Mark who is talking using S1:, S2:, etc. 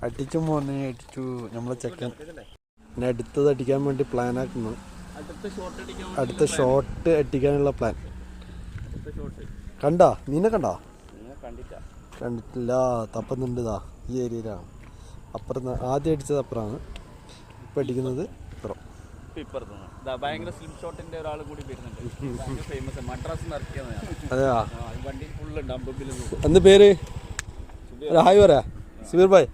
S1: അടിച്ചു മോനെ അടിച്ചു നമ്മളെ ചെക്കൻ. പിന്നെ അടുത്തത് അടിക്കാൻ വേണ്ടി പ്ലാൻ ആക്കുന്നു. അടുത്ത ഷോട്ട് അടിക്കാനുള്ള പ്ലാൻ. കണ്ടാ നീനെ കണ്ടാ? കണ്ടിട്ടില്ല. തപ്പുന്നുണ്ട്. ഈ ഏരിയയിലാണ്. അപ്പുറം ആദ്യം അടിച്ചത് അപ്പുറമാണ്. ഇപ്പം അടിക്കുന്നത് ഇപ്പുറം. അതെയാ? എന്ത് പേര്? ഹായ് പറയാ സുബീർ ഭായ്.